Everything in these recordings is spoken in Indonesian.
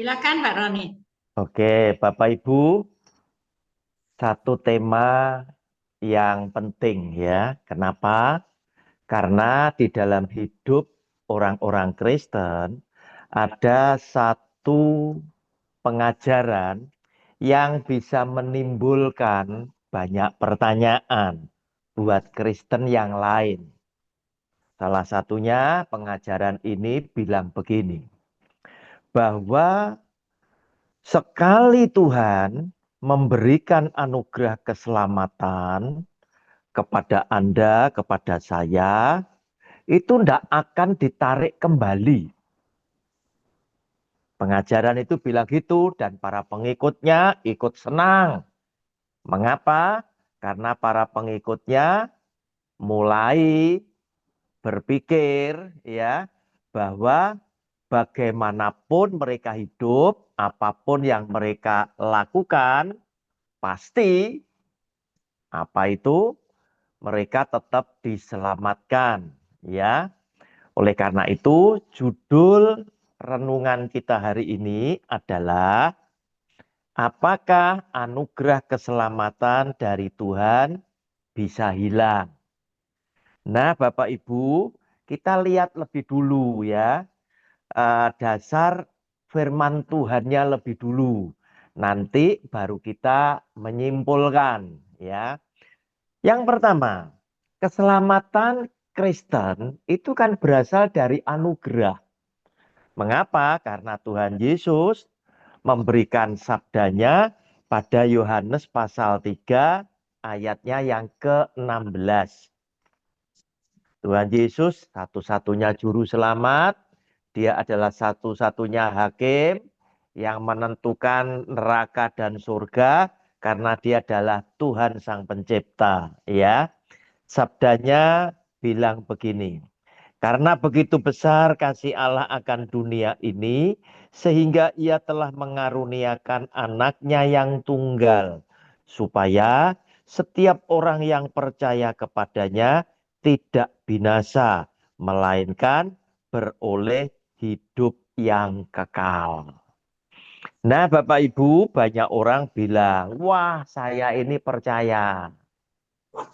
Silakan Pak Roni. Oke, Bapak Ibu, satu tema yang penting ya. Kenapa? Karena di dalam hidup orang-orang Kristen ada satu pengajaran yang bisa menimbulkan banyak pertanyaan buat Kristen yang lain. Salah satunya pengajaran ini bilang begini, bahwa sekali Tuhan memberikan anugerah keselamatan kepada Anda, kepada saya, itu tidak akan ditarik kembali. Pengajaran itu bilang gitu dan para pengikutnya ikut senang. Mengapa? Karena para pengikutnya mulai berpikir ya bahwa bagaimanapun mereka hidup, apapun yang mereka lakukan, pasti apa itu mereka tetap diselamatkan ya. Oleh karena itu, judul renungan kita hari ini adalah apakah anugerah keselamatan dari Tuhan bisa hilang? Nah, Bapak Ibu, kita lihat lebih dulu ya, dasar firman Tuhannya lebih dulu. Nanti baru kita menyimpulkan ya. Yang pertama, keselamatan Kristen itu kan berasal dari anugerah. Mengapa? Karena Tuhan Yesus memberikan sabdanya pada Yohanes pasal 3 ayatnya yang ke-16. Tuhan Yesus satu-satunya juru selamat, dia adalah satu-satunya hakim yang menentukan neraka dan surga karena dia adalah Tuhan Sang Pencipta, ya. Sabdanya bilang begini, karena begitu besar kasih Allah akan dunia ini, sehingga ia telah mengaruniakan anaknya yang tunggal, supaya setiap orang yang percaya kepadanya tidak binasa, melainkan beroleh hidup yang kekal. Nah, Bapak Ibu, banyak orang bilang, wah saya ini percaya.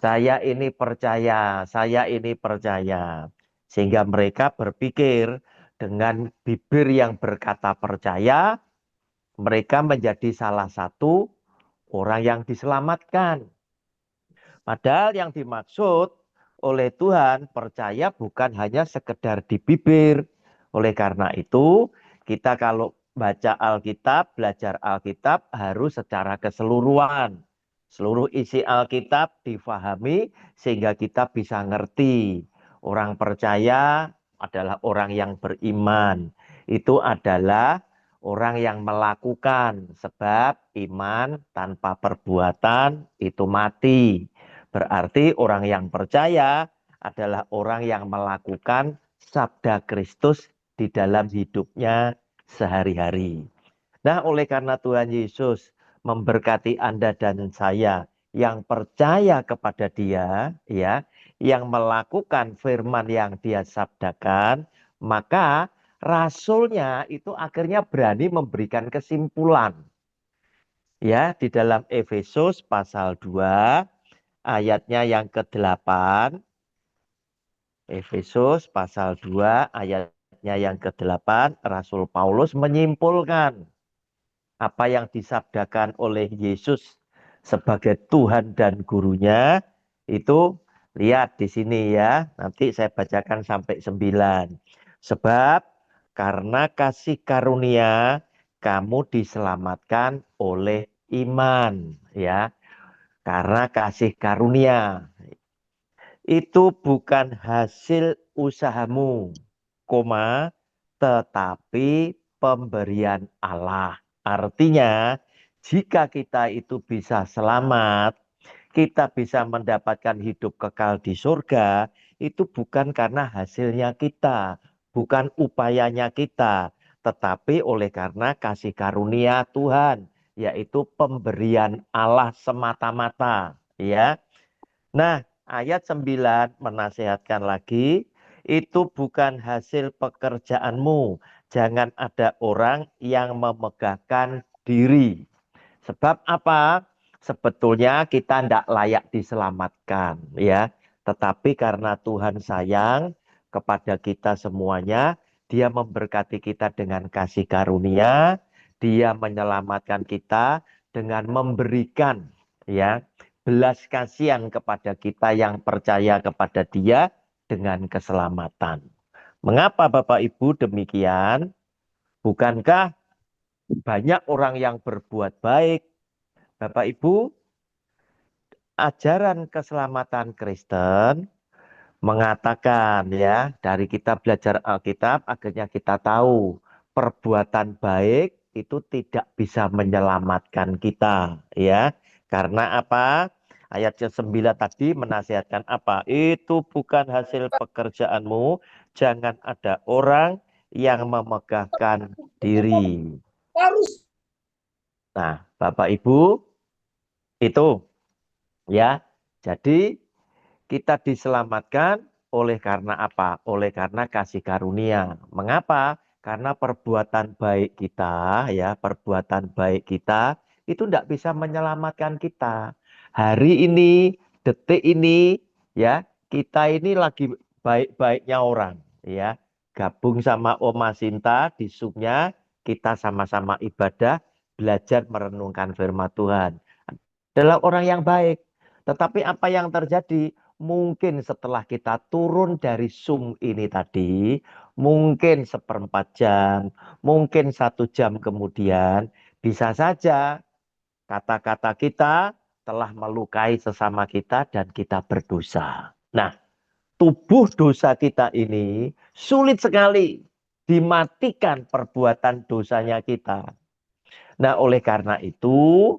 Saya ini percaya, saya ini percaya. Sehingga mereka berpikir dengan bibir yang berkata percaya, mereka menjadi salah satu orang yang diselamatkan. Padahal yang dimaksud oleh Tuhan percaya bukan hanya sekedar di bibir. Oleh karena itu, kita kalau baca Alkitab, belajar Alkitab harus secara keseluruhan. Seluruh isi Alkitab difahami sehingga kita bisa ngerti. Orang percaya adalah orang yang beriman. Itu adalah orang yang melakukan, sebab iman tanpa perbuatan itu mati. Berarti orang yang percaya adalah orang yang melakukan sabda Kristus di dalam hidupnya sehari-hari. Nah, oleh karena Tuhan Yesus memberkati Anda dan saya yang percaya kepada Dia, ya, yang melakukan firman yang Dia sabdakan, maka rasulnya itu akhirnya berani memberikan kesimpulan. Ya, di dalam Efesus pasal 2 ayatnya yang ke-8, Efesus pasal 2 ayatnya yang ke-8, Rasul Paulus menyimpulkan apa yang disabdakan oleh Yesus sebagai Tuhan dan gurunya itu lihat di sini ya. Nanti saya bacakan sampai 9. Sebab karena kasih karunia kamu diselamatkan oleh iman ya. Karena kasih karunia itu bukan hasil usahamu, koma, tetapi pemberian Allah. Artinya, jika kita itu bisa selamat, kita bisa mendapatkan hidup kekal di surga, itu bukan karena hasilnya kita, bukan upayanya kita, tetapi oleh karena kasih karunia Tuhan, yaitu pemberian Allah semata-mata, ya. Nah, ayat 9 menasihatkan lagi, itu bukan hasil pekerjaanmu, jangan ada orang yang memegahkan diri. Sebab apa? Sebetulnya kita tidak layak diselamatkan, ya. Tetapi karena Tuhan sayang kepada kita semuanya, Dia memberkati kita dengan kasih karunia, Dia menyelamatkan kita dengan memberikan, ya, belas kasihan kepada kita yang percaya kepada Dia dengan keselamatan. Mengapa Bapak Ibu demikian? Bukankah banyak orang yang berbuat baik? Bapak Ibu, ajaran keselamatan Kristen mengatakan, ya, dari kita belajar Alkitab akhirnya kita tahu perbuatan baik itu tidak bisa menyelamatkan kita, ya. Karena apa? Ayat 9 tadi menasihatkan apa? Itu bukan hasil pekerjaanmu, jangan ada orang yang memegahkan diri. Harus. Nah, Bapak Ibu, itu, ya. Jadi kita diselamatkan oleh karena apa? Oleh karena kasih karunia. Mengapa? Karena perbuatan baik kita, ya, perbuatan baik kita itu tidak bisa menyelamatkan kita. Hari ini, detik ini, ya, kita ini lagi baik-baiknya orang, ya. Gabung sama Oma Sinta di Zoom-nya, kita sama-sama ibadah, belajar merenungkan firman Tuhan. Adalah orang yang baik. Tetapi apa yang terjadi? Mungkin setelah kita turun dari Zoom ini tadi, mungkin 1/4 jam, mungkin 1 jam kemudian, bisa saja kata-kata kita telah melukai sesama kita dan kita berdosa. Nah, tubuh dosa kita ini sulit sekali dimatikan perbuatan dosanya kita. Nah, oleh karena itu,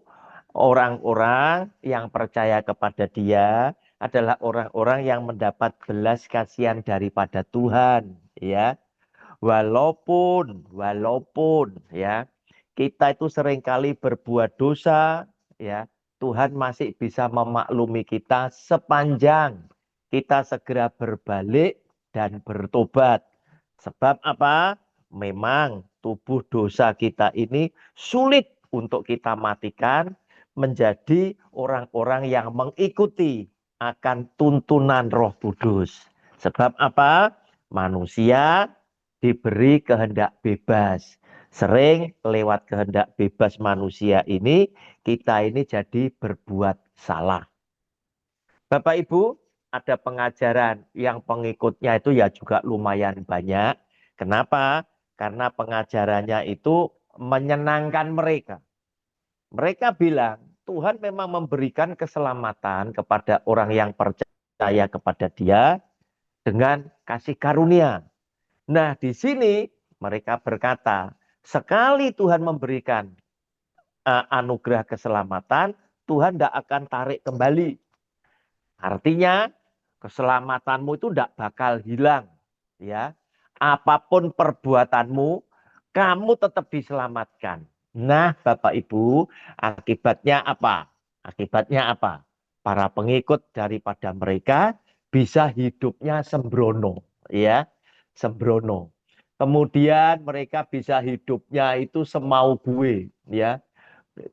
orang-orang yang percaya kepada Dia adalah orang-orang yang mendapat belas kasihan daripada Tuhan, ya. Walaupun ya, kita itu seringkali berbuat dosa, ya, Tuhan masih bisa memaklumi kita sepanjang kita segera berbalik dan bertobat. Sebab apa? Memang tubuh dosa kita ini sulit untuk kita matikan menjadi orang-orang yang mengikuti akan tuntunan Roh Kudus. Sebab apa? Manusia diberi kehendak bebas. Sering lewat kehendak bebas manusia ini, kita ini jadi berbuat salah. Bapak Ibu, ada pengajaran yang pengikutnya itu ya juga lumayan banyak. Kenapa? Karena pengajarannya itu menyenangkan mereka. Mereka bilang, Tuhan memang memberikan keselamatan kepada orang yang percaya kepada Dia dengan kasih karunia. Nah, di sini mereka berkata, sekali Tuhan memberikan anugerah keselamatan, Tuhan tidak akan tarik kembali. Artinya, keselamatanmu itu tidak bakal hilang, ya. Apapun perbuatanmu, kamu tetap diselamatkan. Nah, Bapak Ibu, akibatnya apa? Akibatnya apa? Para pengikut daripada mereka bisa hidupnya sembrono, ya, sembrono. Kemudian mereka bisa hidupnya itu semau gue, ya,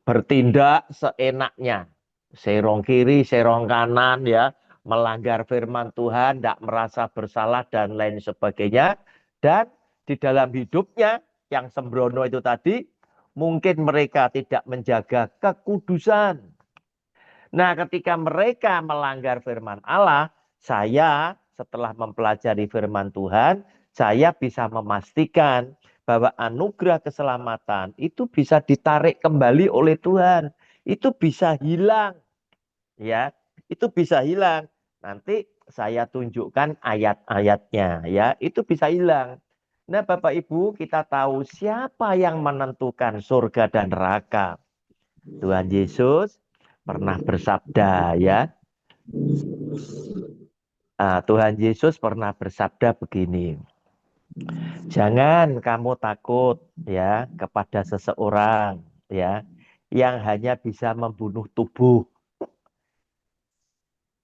bertindak seenaknya, serong kiri, serong kanan, ya, melanggar firman Tuhan, tidak merasa bersalah dan lain sebagainya. Dan di dalam hidupnya yang sembrono itu tadi, mungkin mereka tidak menjaga kekudusan. Nah, ketika mereka melanggar firman Allah, saya setelah mempelajari firman Tuhan, saya bisa memastikan bahwa anugerah keselamatan itu bisa ditarik kembali oleh Tuhan. Itu bisa hilang, ya. Itu bisa hilang. Nanti saya tunjukkan ayat-ayatnya, ya. Itu bisa hilang. Nah, Bapak Ibu, kita tahu siapa yang menentukan surga dan neraka. Tuhan Yesus pernah bersabda, ya. Tuhan Yesus pernah bersabda begini. Jangan kamu takut, ya, kepada seseorang, ya, yang hanya bisa membunuh tubuh.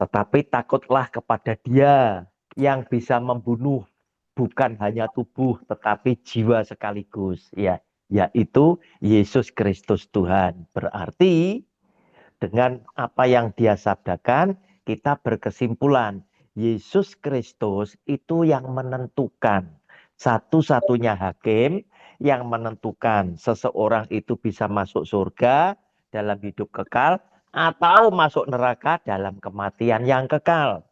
Tetapi takutlah kepada Dia yang bisa membunuh bukan hanya tubuh tetapi jiwa sekaligus, ya, yaitu Yesus Kristus Tuhan. Berarti dengan apa yang dia sabdakan, kita berkesimpulan Yesus Kristus itu yang menentukan, satu-satunya hakim yang menentukan seseorang itu bisa masuk surga dalam hidup kekal atau masuk neraka dalam kematian yang kekal.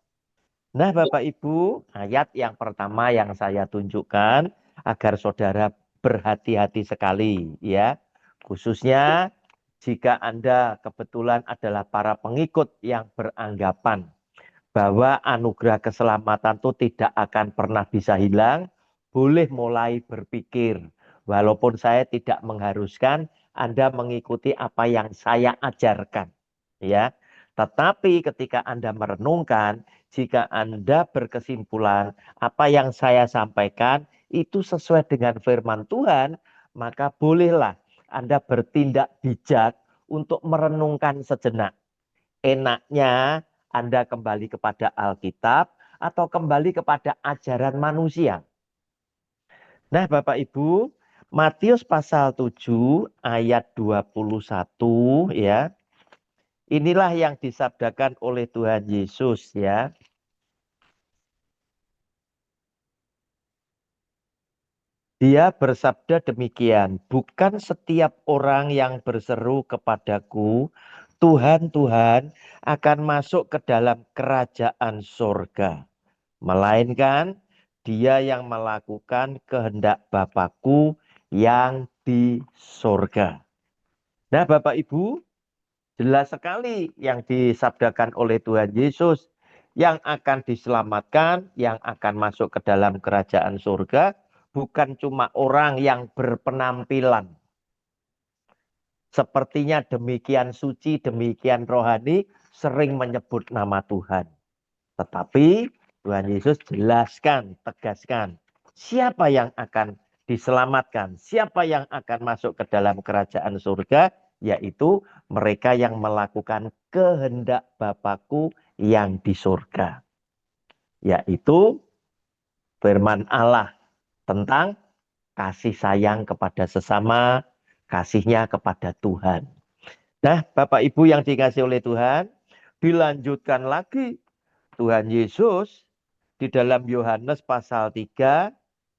Nah, Bapak Ibu, ayat yang pertama yang saya tunjukkan agar saudara berhati-hati sekali, ya. Khususnya jika Anda kebetulan adalah para pengikut yang beranggapan bahwa anugerah keselamatan itu tidak akan pernah bisa hilang, boleh mulai berpikir. Walaupun saya tidak mengharuskan Anda mengikuti apa yang saya ajarkan, ya. Tetapi ketika Anda merenungkan, jika Anda berkesimpulan apa yang saya sampaikan itu sesuai dengan firman Tuhan, maka bolehlah Anda bertindak bijak untuk merenungkan sejenak. Enaknya Anda kembali kepada Alkitab atau kembali kepada ajaran manusia. Nah, Bapak Ibu, Matius pasal 7 ayat 21, ya. Inilah yang disabdakan oleh Tuhan Yesus, ya. Dia bersabda demikian, bukan setiap orang yang berseru kepadaku, Tuhan, Tuhan, akan masuk ke dalam kerajaan surga, melainkan dia yang melakukan kehendak Bapakku yang di surga. Nah, Bapak Ibu, jelas sekali yang disabdakan oleh Tuhan Yesus, yang akan diselamatkan, yang akan masuk ke dalam kerajaan surga, bukan cuma orang yang berpenampilan sepertinya demikian suci, demikian rohani, sering menyebut nama Tuhan. Tetapi Tuhan Yesus jelaskan, tegaskan, siapa yang akan diselamatkan, siapa yang akan masuk ke dalam kerajaan surga, yaitu mereka yang melakukan kehendak Bapakku yang di surga. Yaitu firman Allah tentang kasih sayang kepada sesama, kasihnya kepada Tuhan. Nah, Bapak Ibu yang dikasih oleh Tuhan, dilanjutkan lagi Tuhan Yesus di dalam Yohanes pasal 3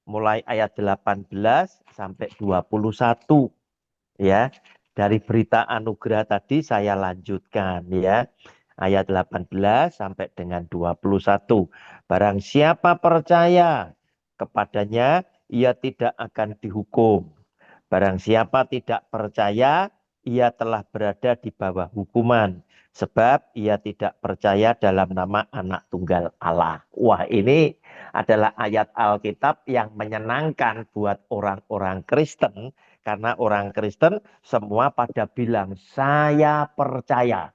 mulai ayat 18 sampai 21, ya. Dari berita anugerah tadi saya lanjutkan, ya. Ayat 18 sampai dengan 21. Barang siapa percaya kepadanya, ia tidak akan dihukum. Barang siapa tidak percaya, ia telah berada di bawah hukuman. Sebab ia tidak percaya dalam nama anak tunggal Allah. Wah, ini adalah ayat Alkitab yang menyenangkan buat orang-orang Kristen. Karena orang Kristen semua pada bilang, saya percaya.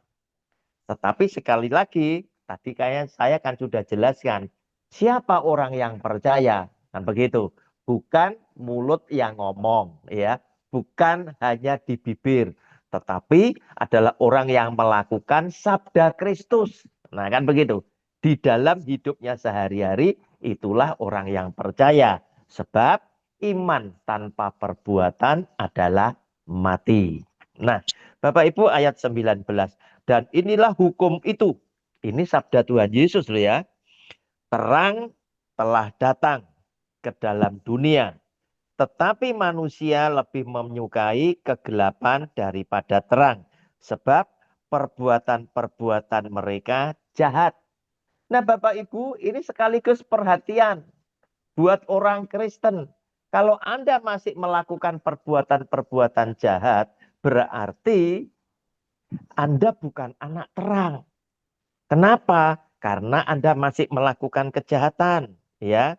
Tetapi sekali lagi, tadi kayak saya kan sudah jelaskan, siapa orang yang percaya? Kan begitu. Bukan mulut yang ngomong, ya. Bukan hanya di bibir, tetapi adalah orang yang melakukan sabda Kristus. Nah, kan begitu. Di dalam hidupnya sehari-hari, itulah orang yang percaya. Sebab iman tanpa perbuatan adalah mati. Nah, Bapak Ibu ayat 19. Dan inilah hukum itu. Ini sabda Tuhan Yesus loh, ya. Terang telah datang ke dalam dunia. Tetapi manusia lebih menyukai kegelapan daripada terang. Sebab perbuatan-perbuatan mereka jahat. Nah, Bapak Ibu, ini sekaligus perhatian buat orang Kristen. Kalau Anda masih melakukan perbuatan-perbuatan jahat, berarti Anda bukan anak terang. Kenapa? Karena Anda masih melakukan kejahatan, ya.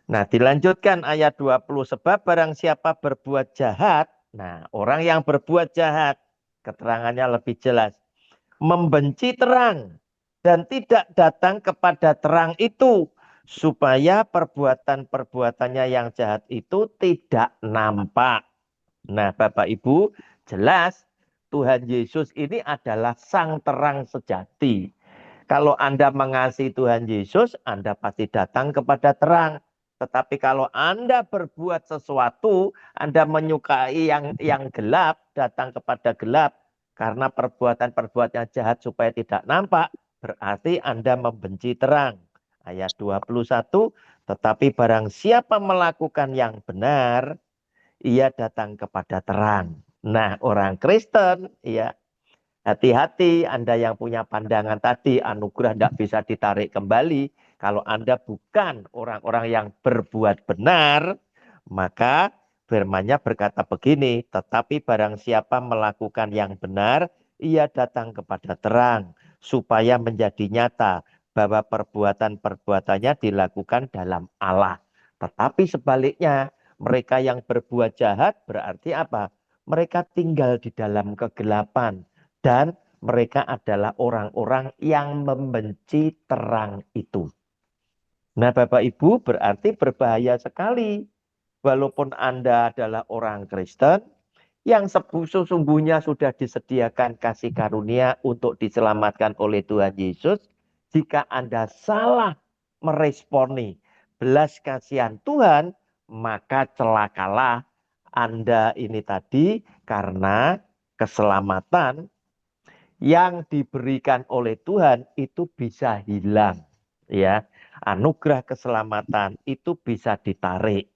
Nah, dilanjutkan ayat 20, sebab barang siapa berbuat jahat, nah, orang yang berbuat jahat, keterangannya lebih jelas, membenci terang dan tidak datang kepada terang itu, supaya perbuatan-perbuatannya yang jahat itu tidak nampak. Nah, Bapak Ibu, jelas Tuhan Yesus ini adalah sang terang sejati. Kalau Anda mengasihi Tuhan Yesus, Anda pasti datang kepada terang. Tetapi kalau Anda berbuat sesuatu, Anda menyukai yang gelap, datang kepada gelap karena perbuatan-perbuatan jahat supaya tidak nampak, berarti Anda membenci terang. Ayat 21, tetapi barang siapa melakukan yang benar, ia datang kepada terang. Nah, orang Kristen, ya, hati-hati Anda yang punya pandangan tadi, anugerah tidak bisa ditarik kembali. Kalau Anda bukan orang-orang yang berbuat benar, maka firman-Nya berkata begini, tetapi barang siapa melakukan yang benar, ia datang kepada terang, supaya menjadi nyata bahwa perbuatan-perbuatannya dilakukan dalam Allah. Tetapi sebaliknya, mereka yang berbuat jahat berarti apa? Mereka tinggal di dalam kegelapan. Dan mereka adalah orang-orang yang membenci terang itu. Nah, Bapak Ibu, berarti berbahaya sekali. Walaupun Anda adalah orang Kristen, yang sesungguhnya sudah disediakan kasih karunia untuk diselamatkan oleh Tuhan Yesus, jika Anda salah meresponi belas kasihan Tuhan, maka celakalah Anda ini tadi karena keselamatan yang diberikan oleh Tuhan itu bisa hilang, ya. Anugerah keselamatan itu bisa ditarik.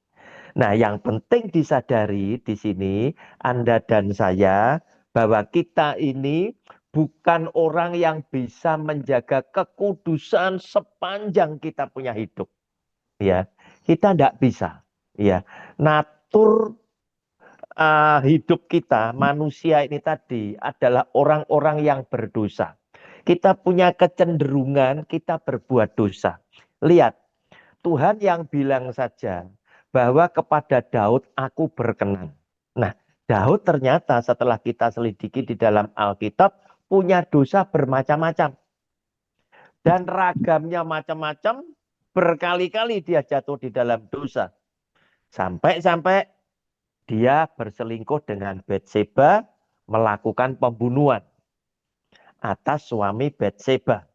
Nah, yang penting disadari di sini Anda dan saya bahwa kita ini bukan orang yang bisa menjaga kekudusan sepanjang kita punya hidup, ya. Kita tidak bisa, ya. Natur hidup kita, manusia ini tadi adalah orang-orang yang berdosa. Kita punya kecenderungan kita berbuat dosa. Lihat, Tuhan yang bilang saja bahwa kepada Daud aku berkenan. Nah, Daud ternyata setelah kita selidiki di dalam Alkitab punya dosa bermacam-macam. Dan ragamnya macam-macam, berkali-kali dia jatuh di dalam dosa. Sampai-sampai dia berselingkuh dengan Batseba, melakukan pembunuhan atas suami Batseba.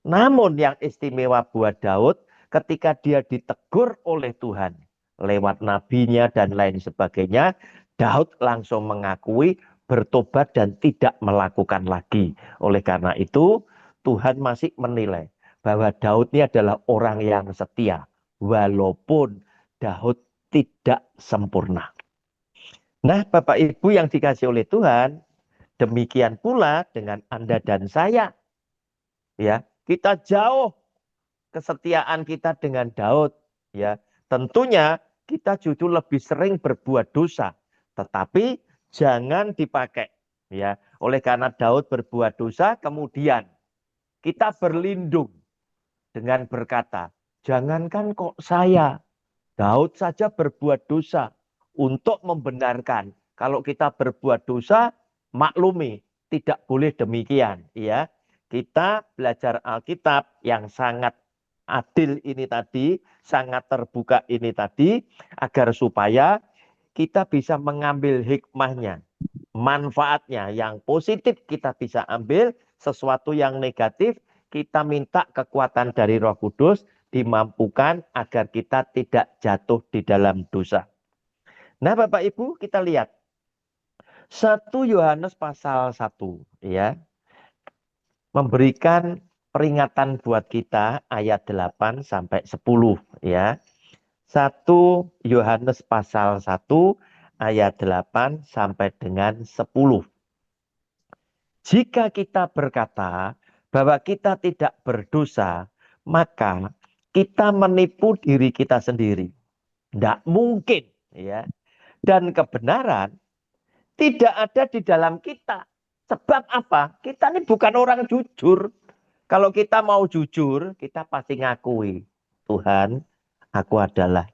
Namun yang istimewa buat Daud, ketika dia ditegur oleh Tuhan lewat nabinya dan lain sebagainya, Daud langsung mengakui, bertobat dan tidak melakukan lagi. Oleh karena itu, Tuhan masih menilai bahwa Daud ini adalah orang yang setia, walaupun Daud tidak sempurna. Nah, Bapak Ibu yang dikasih oleh Tuhan, demikian pula dengan Anda dan saya. Ya, kita jauh kesetiaan kita dengan Daud, ya. Tentunya kita justru lebih sering berbuat dosa, tetapi jangan dipakai, ya. Oleh karena Daud berbuat dosa, kemudian kita berlindung dengan berkata, jangankan kok saya, Daud saja berbuat dosa untuk membenarkan. Kalau kita berbuat dosa, maklumi, tidak boleh demikian. Ya, kita belajar Alkitab yang sangat adil ini tadi, sangat terbuka ini tadi, agar supaya kita bisa mengambil hikmahnya, manfaatnya yang positif kita bisa ambil, sesuatu yang negatif kita minta kekuatan dari Roh Kudus dimampukan agar kita tidak jatuh di dalam dosa. Nah, Bapak Ibu, kita lihat 1 Yohanes pasal 1, ya, memberikan peringatan buat kita ayat 8 sampai 10, ya. 1 Yohanes pasal 1 ayat 8 sampai dengan 10. Jika kita berkata bahwa kita tidak berdosa, maka kita menipu diri kita sendiri. Tidak mungkin, ya. Dan kebenaran tidak ada di dalam kita. Sebab apa? Kita ini bukan orang jujur. Kalau kita mau jujur, kita pasti ngakui, Tuhan, aku adalah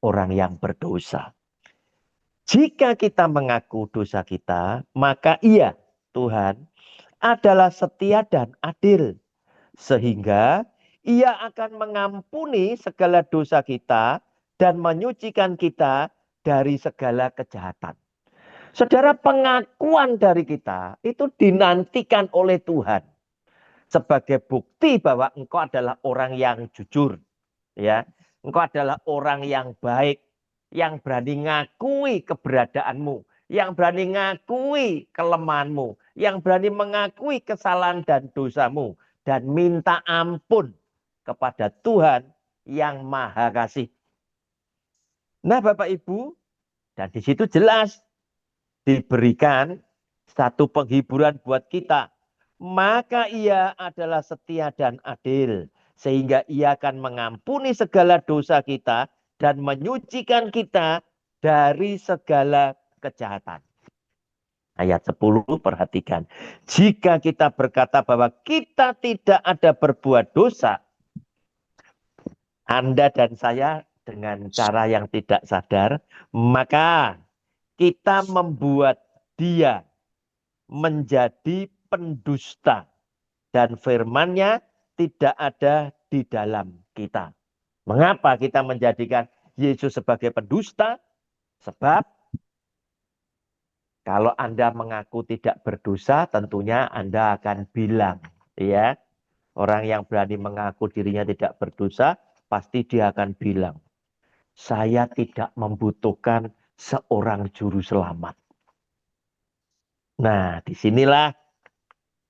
orang yang berdosa. Jika kita mengaku dosa kita, maka Ia, Tuhan, adalah setia dan adil. Sehingga Ia akan mengampuni segala dosa kita dan menyucikan kita dari segala kejahatan. Saudara, pengakuan dari kita itu dinantikan oleh Tuhan sebagai bukti bahwa engkau adalah orang yang jujur, ya. Engkau adalah orang yang baik, yang berani ngakui keberadaanmu, yang berani ngakui kelemahanmu, yang berani mengakui kesalahan dan dosamu, dan minta ampun kepada Tuhan yang Maha Kasih. Nah, Bapak Ibu, dan di situ jelas diberikan satu penghiburan buat kita. Maka ia adalah setia dan adil, sehingga ia akan mengampuni segala dosa kita dan menyucikan kita dari segala kejahatan. Ayat 10 perhatikan. Jika kita berkata bahwa kita tidak ada berbuat dosa, Anda dan saya dengan cara yang tidak sadar, maka kita membuat dia menjadi pendusta dan firman-Nya tidak ada di dalam kita. Mengapa kita menjadikan Yesus sebagai pendusta? Sebab kalau Anda mengaku tidak berdosa, tentunya Anda akan bilang, ya, orang yang berani mengaku dirinya tidak berdosa, pasti dia akan bilang, saya tidak membutuhkan seorang juru selamat. Nah, disinilah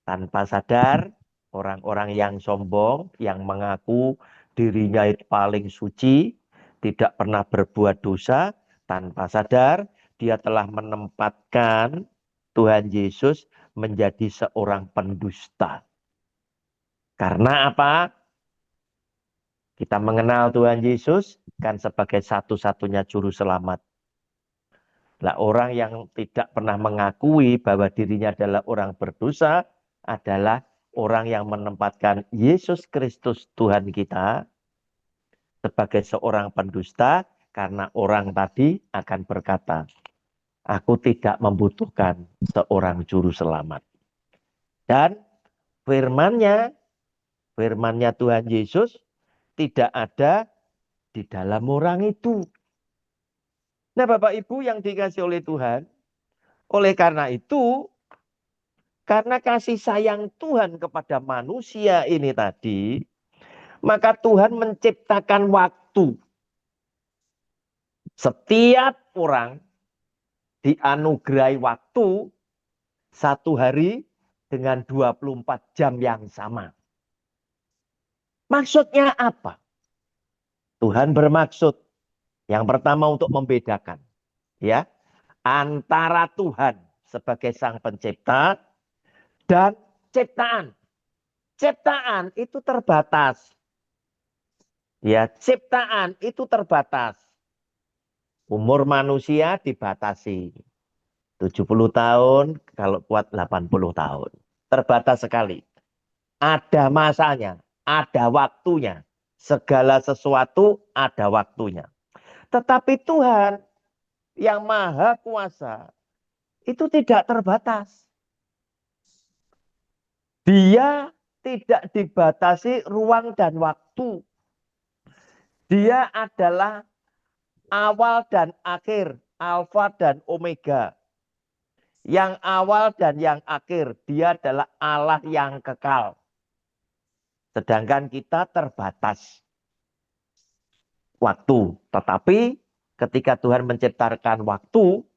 tanpa sadar orang-orang yang sombong, yang mengaku dirinya itu paling suci, tidak pernah berbuat dosa, tanpa sadar dia telah menempatkan Tuhan Yesus menjadi seorang pendusta. Karena apa? Kita mengenal Tuhan Yesus kan sebagai satu-satunya juru selamat. Nah, orang yang tidak pernah mengakui bahwa dirinya adalah orang berdosa adalah orang yang menempatkan Yesus Kristus Tuhan kita sebagai seorang pendusta, karena orang tadi akan berkata, aku tidak membutuhkan seorang juru selamat. Dan firman-Nya Tuhan Yesus tidak ada di dalam orang itu. Nah, Bapak Ibu yang dikasihi oleh Tuhan, oleh karena itu, karena kasih sayang Tuhan kepada manusia ini tadi, maka Tuhan menciptakan waktu. Setiap orang dianugerahi waktu satu hari dengan 24 jam yang sama. Maksudnya apa? Tuhan bermaksud yang pertama untuk membedakan, ya, antara Tuhan sebagai Sang Pencipta dan ciptaan. Ciptaan itu terbatas. Ya, ciptaan itu terbatas. Umur manusia dibatasi. 70 tahun, kalau kuat 80 tahun. Terbatas sekali. Ada masanya, ada waktunya. Segala sesuatu ada waktunya. Tetapi Tuhan yang Maha Kuasa itu tidak terbatas. Dia tidak dibatasi ruang dan waktu. Dia adalah awal dan akhir, alfa dan omega. Yang awal dan yang akhir, dia adalah Allah yang kekal. Sedangkan kita terbatas waktu. Tetapi ketika Tuhan menciptakan waktu,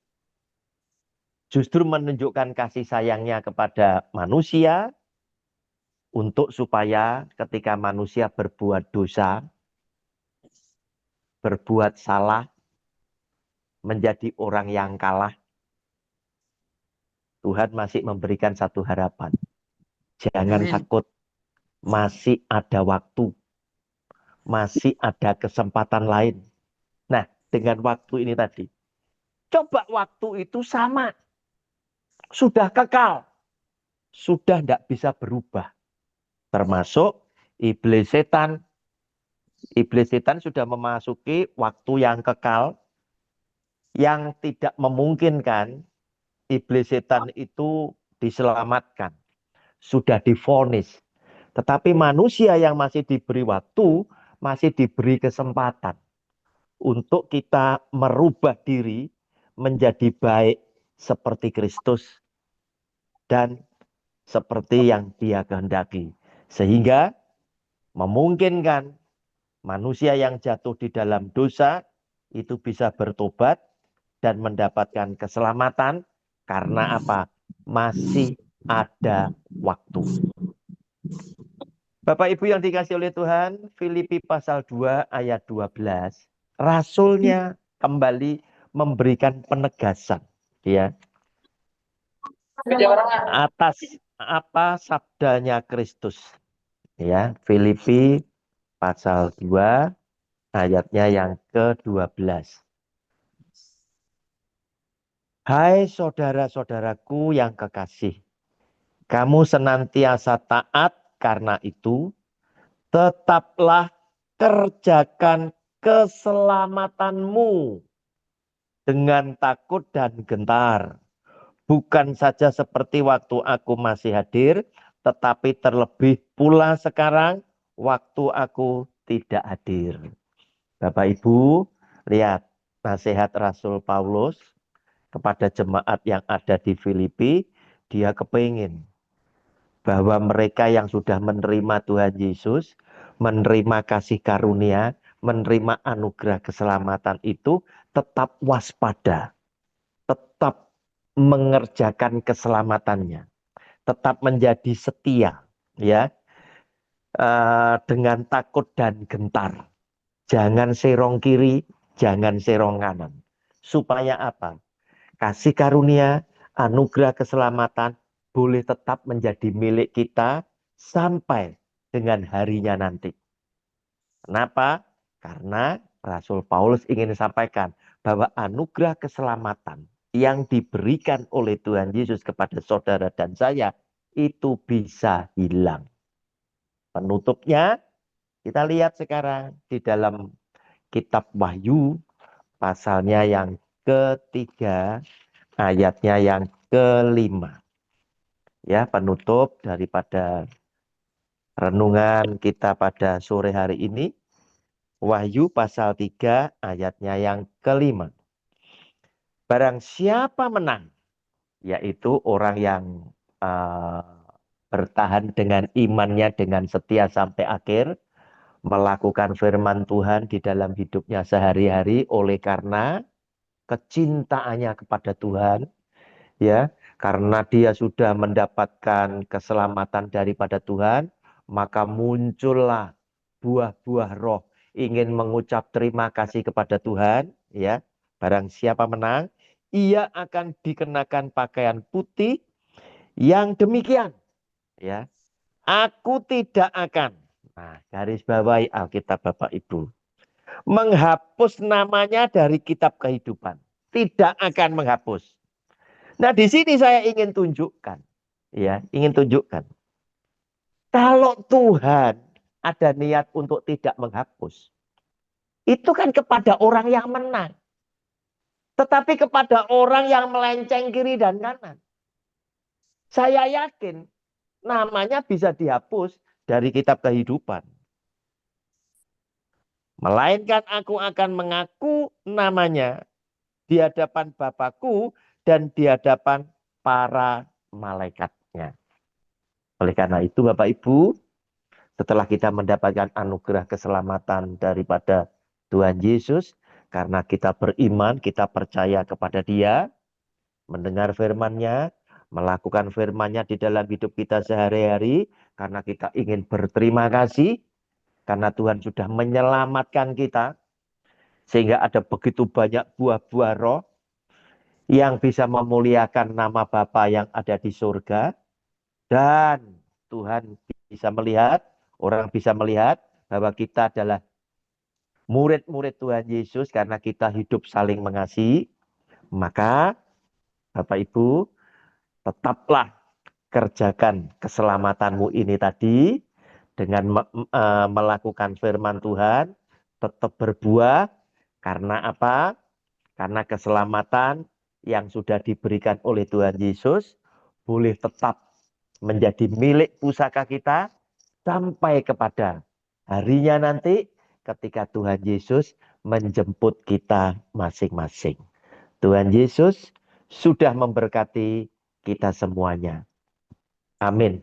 justru menunjukkan kasih sayangnya kepada manusia, untuk supaya ketika manusia berbuat dosa, berbuat salah, menjadi orang yang kalah, Tuhan masih memberikan satu harapan. Jangan takut, masih ada waktu, masih ada kesempatan lain. Nah, dengan waktu ini tadi, coba waktu itu sama, sudah kekal, sudah tidak bisa berubah. Termasuk iblis setan. Iblis setan sudah memasuki waktu yang kekal, yang tidak memungkinkan iblis setan itu diselamatkan. Sudah divonis. Tetapi manusia yang masih diberi waktu, masih diberi kesempatan untuk kita merubah diri menjadi baik seperti Kristus dan seperti yang Dia kehendaki. Sehingga memungkinkan Manusia yang jatuh di dalam dosa itu bisa bertobat dan mendapatkan keselamatan karena apa? Masih ada waktu. Bapak Ibu yang dikasih oleh Tuhan, Filipi pasal 2 ayat 12. Rasulnya kembali memberikan penegasan ya atas apa sabdanya Kristus. Ya, Filipi pasal 2 ayatnya yang ke-12. Hai saudara-saudaraku yang kekasih, kamu senantiasa taat, karena itu tetaplah kerjakan keselamatanmu dengan takut dan gentar. Bukan saja seperti waktu aku masih hadir, tetapi terlebih pula sekarang waktu aku tidak hadir. Bapak Ibu, lihat nasihat Rasul Paulus kepada jemaat yang ada di Filipi. Dia kepingin bahwa mereka yang sudah menerima Tuhan Yesus, menerima kasih karunia, menerima anugerah keselamatan itu tetap waspada, tetap mengerjakan keselamatannya, tetap menjadi setia, ya, dengan takut dan gentar. Jangan serong kiri, jangan serong kanan. Supaya apa? Kasih karunia, anugerah keselamatan boleh tetap menjadi milik kita sampai dengan harinya nanti. Kenapa? Karena Rasul Paulus ingin sampaikan bahwa anugerah keselamatan yang diberikan oleh Tuhan Yesus kepada saudara dan saya itu bisa hilang. Penutupnya kita lihat sekarang di dalam kitab Wahyu pasalnya yang ketiga ayatnya yang kelima. Ya, penutup daripada renungan kita pada sore hari ini. Wahyu pasal 3 ayatnya yang kelima. Barang siapa menang, yaitu orang yang bertahan dengan imannya dengan setia sampai akhir, melakukan firman Tuhan di dalam hidupnya sehari-hari oleh karena kecintaannya kepada Tuhan, ya, karena dia sudah mendapatkan keselamatan daripada Tuhan, maka muncullah buah-buah roh, ingin mengucap terima kasih kepada Tuhan, ya. Barang siapa menang, ia akan dikenakan pakaian putih yang demikian, ya. Aku tidak akan, nah, garis bawahi Alkitab Bapak Ibu, menghapus namanya dari kitab kehidupan. Tidak akan menghapus. Nah, di sini saya ingin tunjukkan, ya, ingin tunjukkan. Kalau Tuhan ada niat untuk tidak menghapus, itu kan kepada orang yang menang. Tetapi kepada orang yang melenceng kiri dan kanan, saya yakin namanya bisa dihapus dari kitab kehidupan. Melainkan aku akan mengaku namanya di hadapan Bapakku dan di hadapan para malaikatnya. Oleh karena itu Bapak Ibu, setelah kita mendapatkan anugerah keselamatan daripada Tuhan Yesus, karena kita beriman, kita percaya kepada Dia, mendengar firman-Nya, melakukan firman-Nya di dalam hidup kita sehari-hari, karena kita ingin berterima kasih, karena Tuhan sudah menyelamatkan kita, sehingga ada begitu banyak buah-buah roh yang bisa memuliakan nama Bapa yang ada di surga, dan Tuhan bisa melihat, orang bisa melihat bahwa kita adalah murid-murid Tuhan Yesus karena kita hidup saling mengasihi. Maka Bapak Ibu, tetaplah kerjakan keselamatanmu ini tadi dengan melakukan firman Tuhan, tetap berbuah. Karena apa? Karena keselamatan yang sudah diberikan oleh Tuhan Yesus boleh tetap menjadi milik pusaka kita sampai kepada harinya nanti ketika Tuhan Yesus menjemput kita masing-masing. Tuhan Yesus sudah memberkati kita semuanya. Amin.